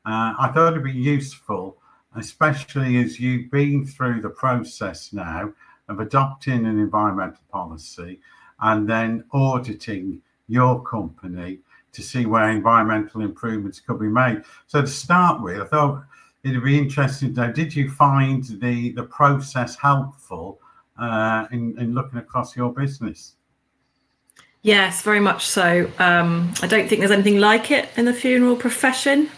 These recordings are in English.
I thought it'd be useful, especially as you've been through the process now of adopting an environmental policy and then auditing your company to see where environmental improvements could be made. So to start with, I thought it'd be interesting to know, did you find the process helpful in looking across your business? Yes, very much so. I don't think there's anything like it in the funeral profession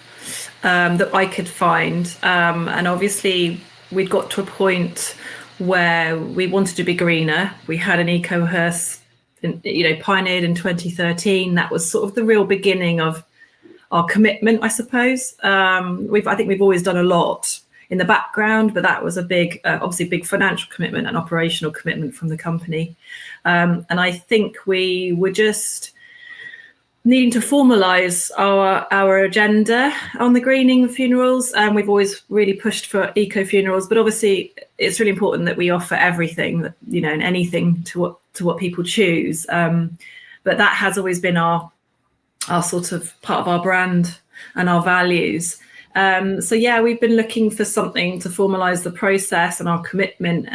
that I could find. And obviously, we'd got to a point where we wanted to be greener. We had an eco-hearse, pioneered in 2013. That was sort of the real beginning of our commitment, I suppose. I think we've always done a lot in the background, but that was a big, obviously big financial commitment and operational commitment from the company. And I think we were just needing to formalise our agenda on the greening of funerals. And we've always really pushed for eco funerals, but obviously it's really important that we offer everything, and anything to what people choose. But that has always been our sort of part of our brand and our values. So yeah, we've been looking for something to formalise the process and our commitment,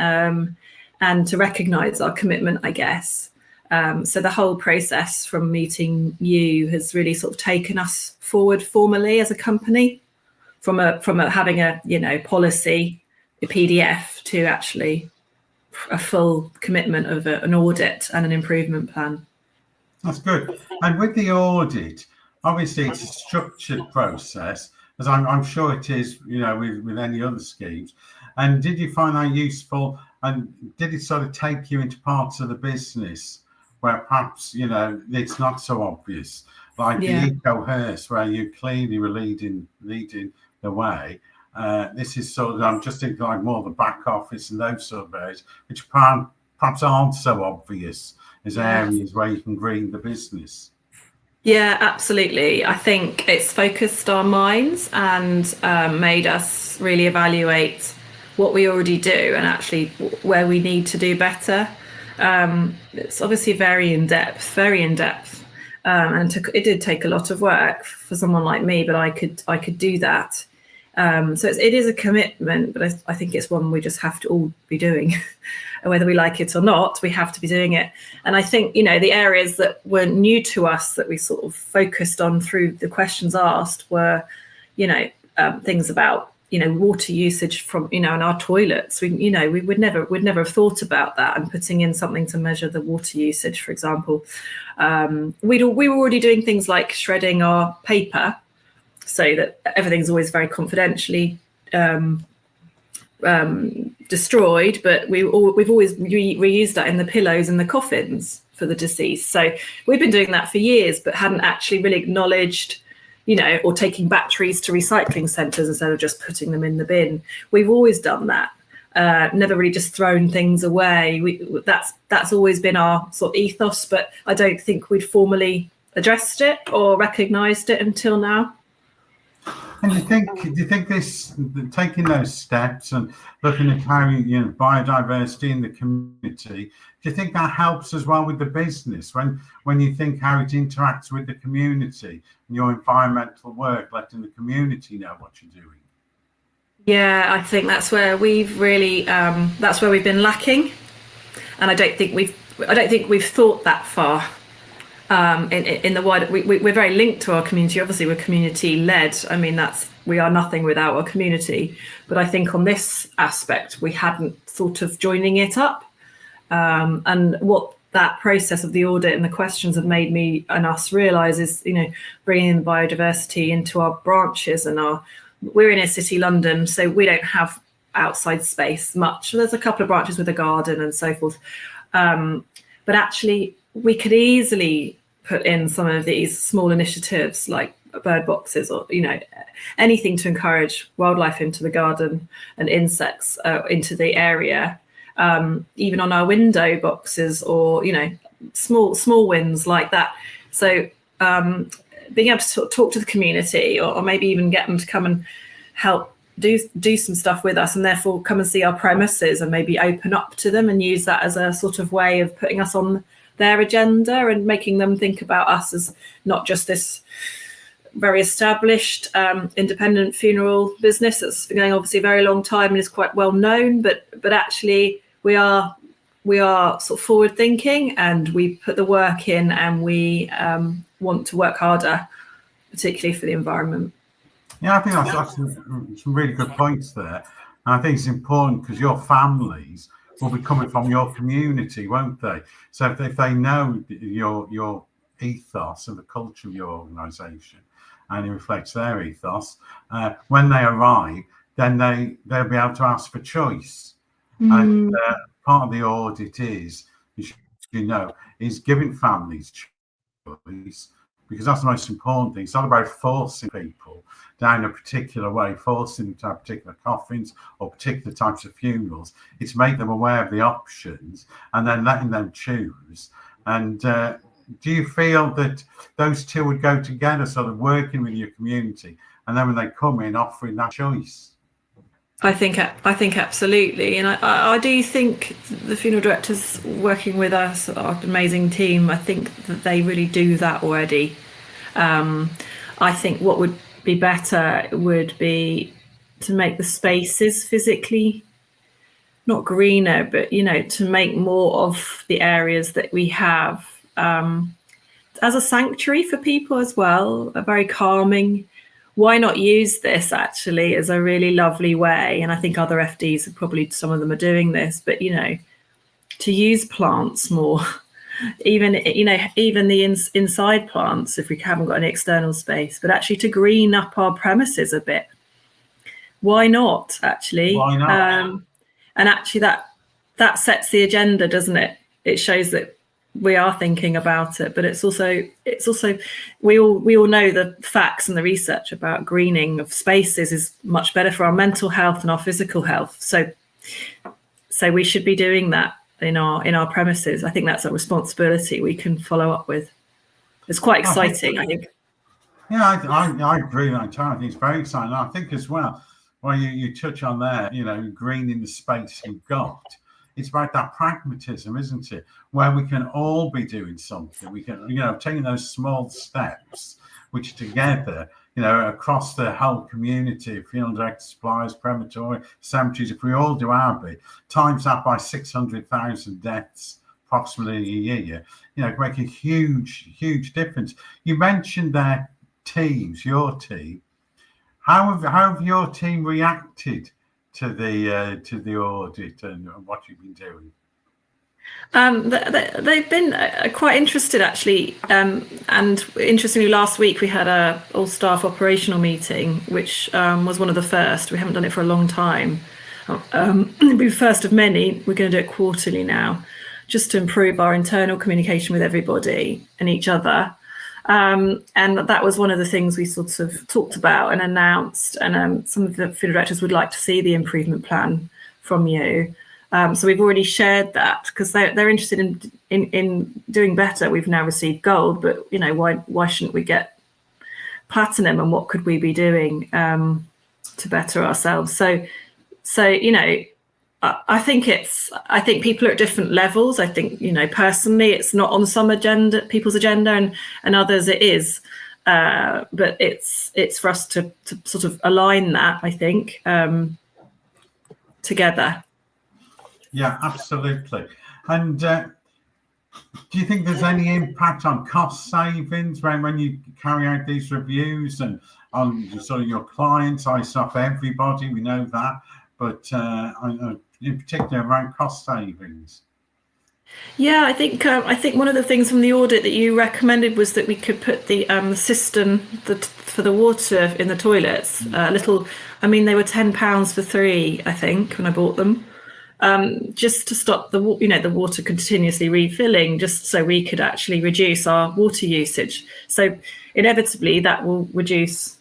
and to recognise our commitment, I guess. So the whole process from meeting you has really sort of taken us forward formally as a company, from having a policy, a PDF, to actually a full commitment of an audit and an improvement plan. That's good. And with the audit, obviously it's a structured process, as I'm sure it is, with any other schemes. And did you find that useful? And did it sort of take you into parts of the business where perhaps, it's not so obvious, like the eco-hearse, where you clearly were leading the way? This is sort of, I'm just thinking like more the back office and those sort of areas, which perhaps aren't so obvious as areas where you can green the business. Yeah, absolutely. I think it's focused our minds and made us really evaluate what we already do and actually where we need to do better. It's obviously very in depth, and it did take a lot of work for someone like me, but I could do that. So it is a commitment, but I think it's one we just have to all be doing. Whether we like it or not, we have to be doing it. And I think, the areas that were new to us that we sort of focused on through the questions asked were, things about, water usage from, in our toilets. We would never have thought about that, and putting in something to measure the water usage, for example. We were already doing things like shredding our paper, so that everything's always very confidentially destroyed, but we've always reused that in the pillows and the coffins for the deceased. So we've been doing that for years, but hadn't actually really acknowledged, or taking batteries to recycling centres instead of just putting them in the bin. We've always done that. Never really just thrown things away. That's always been our sort of ethos, but I don't think we'd formally addressed it or recognised it until now. And do you think this, taking those steps and looking at how biodiversity in the community, do you think that helps as well with the business when you think how it interacts with the community and your environmental work, letting the community know what you're doing? Yeah, I think that's where we've really been lacking, and I don't think we've thought that far. In the wider, we're very linked to our community. Obviously, we're community led. I mean, we are nothing without our community. But I think on this aspect, we hadn't thought of joining it up. And what that process of the audit and the questions have made me and us realise is, bringing biodiversity into our branches, and we're in a city, London, so we don't have outside space much. There's a couple of branches with a garden and so forth. But actually, we could easily put in some of these small initiatives like bird boxes, or anything to encourage wildlife into the garden and insects into the area, even on our window boxes, or small wins like that. So being able to talk to the community, or maybe even get them to come and help do some stuff with us, and therefore come and see our premises and maybe open up to them and use that as a sort of way of putting us on their agenda and making them think about us as not just this very established independent funeral business that's been going obviously a very long time and is quite well known, but actually we are sort of forward thinking, and we put the work in, and we want to work harder, particularly for the environment. Yeah, I think that's some really good points there. And I think it's important because your families will be coming from your community, won't they? So if they know your ethos and the culture of your organisation, and it reflects their ethos, when they arrive, then they'll be able to ask for choice. And part of the audit is giving families choice, because that's the most important thing. It's not about forcing people down a particular way, forcing them to have particular coffins or particular types of funerals. It's make them aware of the options and then letting them choose. And do you feel that those two would go together, sort of working with your community, and then when they come in, offering that choice? I think absolutely, and I do think the funeral directors working with us, our amazing team, I think that they really do that already. I think what would be better would be to make the spaces physically not greener, but to make more of the areas that we have as a sanctuary for people as well, a very calming. Why not use this actually as a really lovely way? And I think other FDs are probably, some of them are doing this, but to use plants more, even the inside plants, if we haven't got any external space, but actually to green up our premises a bit. Why not actually? Why not? And actually that sets the agenda, doesn't it? It shows that we are thinking about it, but it's also we all know the facts and the research about greening of spaces is much better for our mental health and our physical health. So we should be doing that in our premises. I think that's a responsibility we can follow up with. It's quite exciting, I think. Yeah, I agree with that entirely. I think it's very exciting. I think as well, when you touch on there, greening the space you've got. It's about that pragmatism, isn't it? Where we can all be doing something. We can, taking those small steps, which together, across the whole community, funeral directors, suppliers, crematory, cemeteries, if we all do our bit, times that by 600,000 deaths approximately a year, it can make a huge difference. You mentioned their teams, your team. How have your team reacted to the audit and what you've been doing? They've been quite interested actually, and interestingly, last week we had a all staff operational meeting, which was one of the first. We haven't done it for a long time. It'll be the first of many. We're going to do it quarterly now, just to improve our internal communication with everybody and each other. And that was one of the things we sort of talked about and announced, and some of the funeral directors would like to see the improvement plan from you. So we've already shared that because they're interested in doing better. We've now received gold, but why shouldn't we get platinum, and what could we be doing to better ourselves? So I think people are at different levels. I think, personally, it's not on some people's agenda, and others it is. But it's for us to sort of align that, I think, together. Yeah, absolutely. And do you think there's any impact on cost savings when you carry out these reviews and on sort of your clients? I saw everybody, we know that, but in particular around cost savings. Yeah, I think one of the things from the audit that you recommended was that we could put the cistern for the water in the toilets. Little, I mean, they were £10 for 3, I think, when I bought them, just to stop the water continuously refilling, just so we could actually reduce our water usage. So inevitably that will reduce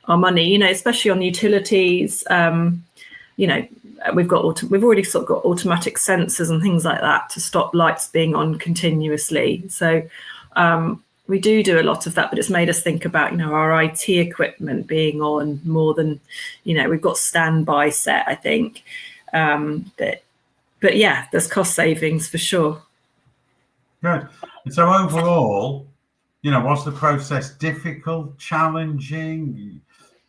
our money, especially on utilities. We've already sort of got automatic sensors and things like that to stop lights being on continuously. So we do a lot of that, but it's made us think about, our IT equipment being on more than, we've got standby set, I think. But yeah, there's cost savings for sure. Good. And so overall, was the process difficult, challenging?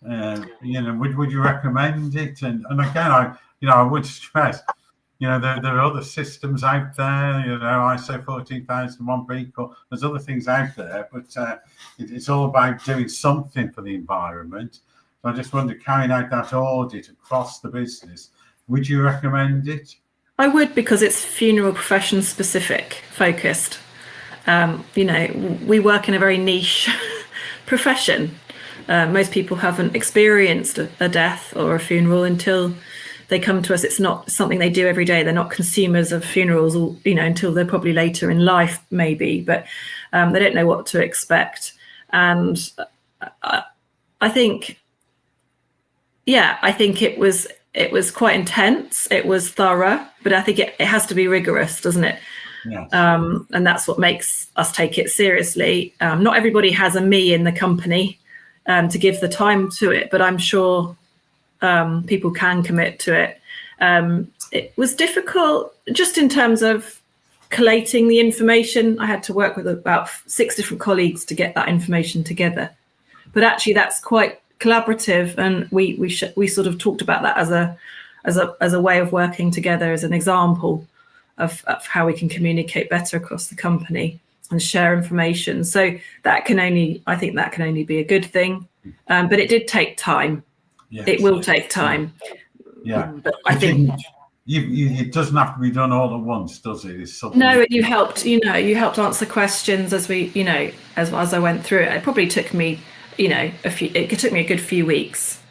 Would you recommend it? And again, I would stress, there are other systems out there, ISO 14001 B Corp. There's other things out there, but it's all about doing something for the environment. So I just wonder, carrying out that audit across the business, would you recommend it? I would, because it's funeral profession specific, focused. We work in a very niche profession. Most people haven't experienced a death or a funeral until they come to us. It's not something they do every day. They're not consumers of funerals, until they're probably later in life, maybe, but they don't know what to expect. And I think it was quite intense. It was thorough, but I think it has to be rigorous, doesn't it? Yes. And that's what makes us take it seriously. Not everybody has a me in the company to give the time to it, but I'm sure people can commit to it. It was difficult just in terms of collating the information. I had to work with about 6 different colleagues to get that information together. But actually, that's quite collaborative, and we sort of talked about that as a way of working together, as an example of how we can communicate better across the company and share information. So I think that can only be a good thing. But it did take time. Yes. It will take time. Yeah. But I think it doesn't have to be done all at once, does it? No, and you helped answer questions as as I went through it. It probably took me, it took me a good few weeks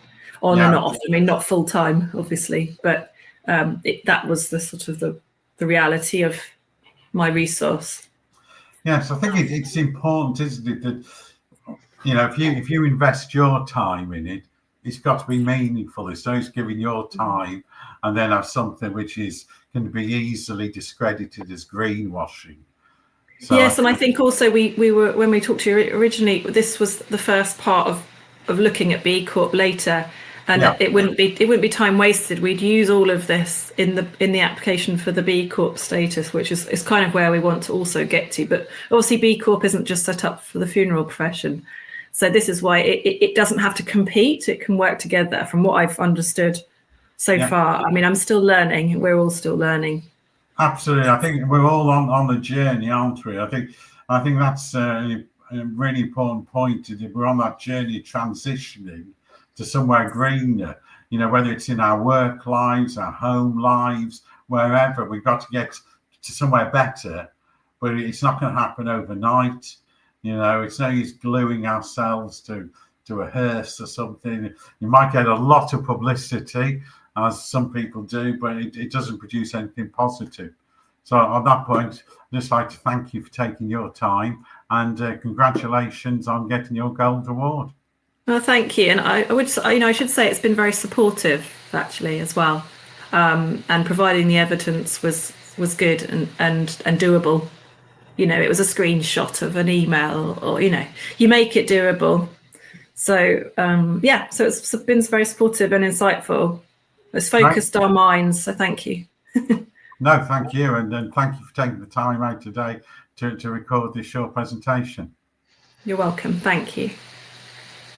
on and off. I mean, not full time, obviously, but that was the sort of the reality of my resource. Yes, I think it's important, isn't it, that if you invest your time in it, it's got to be meaningful. It's always giving your time, and then have something which is going to be easily discredited as greenwashing. So yes, and I think also we were, when we talked to you originally, this was the first part of looking at B Corp later, and it wouldn't be time wasted. We'd use all of this in the application for the B Corp status, which is kind of where we want to also get to. But obviously, B Corp isn't just set up for the funeral profession, so this is why it doesn't have to compete. It can work together, from what I've understood so far. I mean, I'm still learning. We're all still learning. Absolutely, I think we're all on the journey, aren't we? I think that's a really important point. We're on that journey transitioning to somewhere greener, whether it's in our work lives, our home lives, wherever. We've got to get to somewhere better, but it's not going to happen overnight. It's no use gluing ourselves to a hearse or something. You might get a lot of publicity, as some people do, but it doesn't produce anything positive. So on that point, I'd just like to thank you for taking your time, and congratulations on getting your Gold Award. Well, thank you. And I should say it's been very supportive, actually, as well. And providing the evidence was good and doable. It was a screenshot of an email, or, you make it doable. So, so it's been very supportive and insightful. It's focused our minds. So thank you. No, thank you. And thank you for taking the time out today to record this short presentation. You're welcome. Thank you.